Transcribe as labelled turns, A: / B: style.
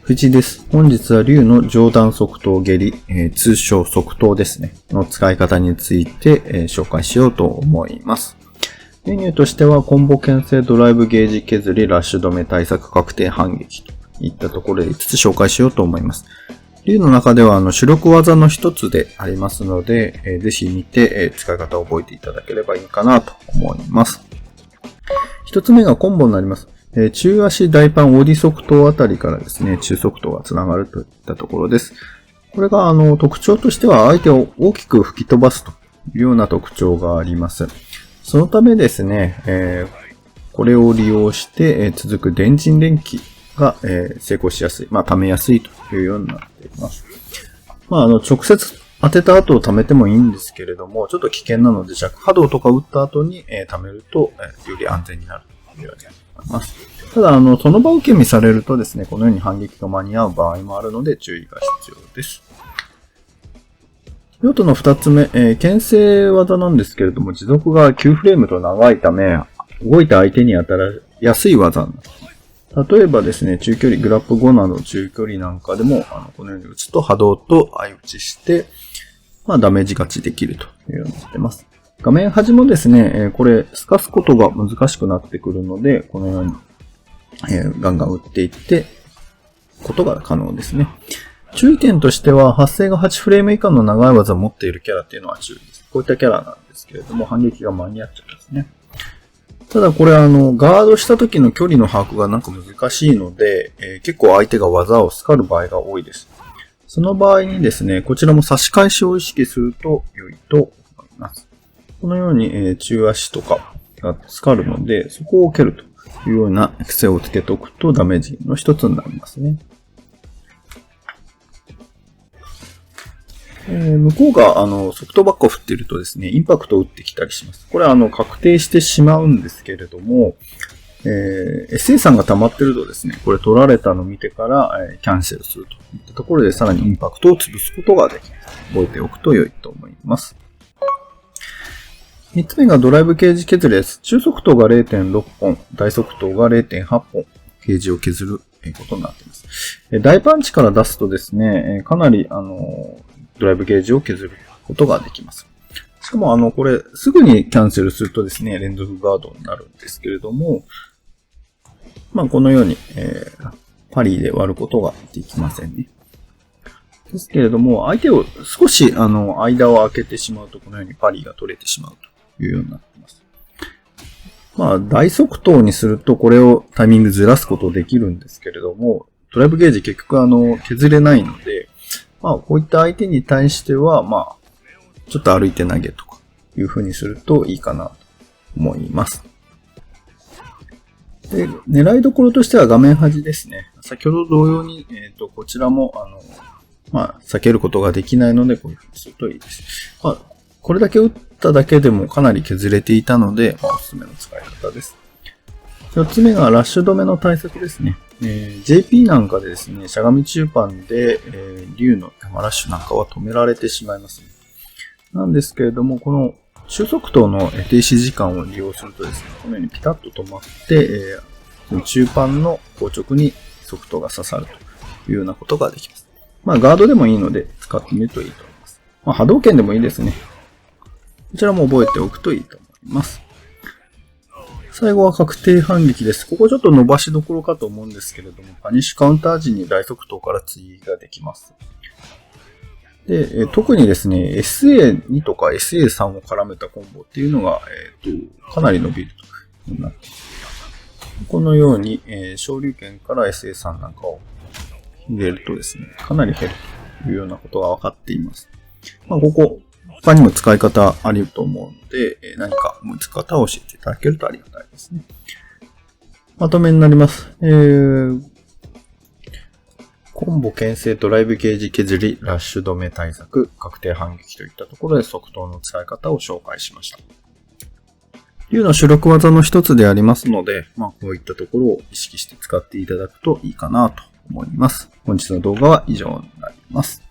A: 藤井です。本日は竜の上段側頭蹴り、通称側頭ですね、の使い方について、紹介しようと思います。メニューとしてはコンボ牽制ドライブゲージ削りラッシュ止め対策確定反撃といったところで5つ紹介しようと思います。竜の中では主力技の一つでありますので、ぜひ見て、使い方を覚えていただければいいかなと思います。一つ目がコンボになります。中足大パンオーディ側頭あたりからですね、中側頭がつながるといったところです。これが特徴としては相手を大きく吹き飛ばすというような特徴があります。そのためですね、これを利用して、続く電人連起が、成功しやすい、溜めやすいというようになっています。直接当てた後を溜めてもいいんですけれども、ちょっと危険なので弱波動とか打った後に、溜めると、より安全になるというように思います。ただ、その場受け身されるとですね、このように反撃が間に合う場合もあるので注意が必要です。用途の二つ目、牽制技なんですけれども、持続が9フレームと長いため、動いた相手に当たりやすい技になっています。例えばですね、中距離、グラップ5など中距離なんかでも、このように打つと波動と相打ちして、ダメージ勝ちできるというようになっています。画面端もですね、これ、透かすことが難しくなってくるので、このように、ガンガン打っていって、ことが可能ですね。注意点としては、発生が8フレーム以下の長い技を持っているキャラっていうのは注意です。こういったキャラなんですけれども、反撃が間に合っちゃうんですね。ただこれガードした時の距離の把握がなんか難しいので、結構相手が技をスカる場合が多いです。その場合にですね、こちらも差し返しを意識すると良いと思います。このように、中足とかがスカるので、そこを蹴るというような癖をつけておくとダメージの一つになりますね。向こうがソフトバックを振っているとですね、インパクトを打ってきたりします。これは確定してしまうんですけれども、SA さんが溜まってるとですね、これ取られたのを見てから、キャンセルするといったところでさらにインパクトを潰すことができます。覚えておくと良いと思います。3つ目がドライブゲージ削りです。中側頭が 0.6 本、大側頭が 0.8 本、ゲージを削ることになっています。大パンチから出すとですね、かなりドライブゲージを削ることができます。しかもこれすぐにキャンセルするとですね、連続ガードになるんですけれども、このように、パリで割ることができませんね。ですけれども、相手を少し間を空けてしまうとこのようにパリが取れてしまうというようになっています。大側頭にするとこれをタイミングずらすことできるんですけれども、ドライブゲージ結局削れないので、こういった相手に対しては、ちょっと歩いて投げとかいう風にするといいかなと思います。で、狙いどころとしては画面端ですね。先ほど同様に、こちらも、避けることができないので、こういう風にするといいです。これだけ打っただけでもかなり削れていたので、おすすめの使い方です。4つ目がラッシュ止めの対策ですね。JP なんかでですね、しゃがみ中盤で、竜の山ラッシュなんかは止められてしまいます、ね。なんですけれども、この中側頭の停止時間を利用するとですね、このようにピタッと止まって、中盤の硬直に側頭が刺さるというようなことができます。ガードでもいいので使ってみるといいと思います。波動拳でもいいですね。こちらも覚えておくといいと思います。最後は確定反撃です。ここちょっと伸ばしどころかと思うんですけれども、パニッシュカウンター時に大側頭から追撃ができます。で、特にですね、SA2 とか SA3 を絡めたコンボっていうのが、かなり伸びるとなっています。このように、昇竜拳から SA3 なんかを入れるとですね、かなり減るというようなことが分かっています。ここ、他にも使い方あると思うので、何か思いつく方を教えていただけるとありがたいですね。まとめになります。コンボ牽制ドライブゲージ削り、ラッシュ止め対策、確定反撃といったところで側頭の使い方を紹介しました。竜の主力技の一つでありますので、こういったところを意識して使っていただくといいかなと思います。本日の動画は以上になります。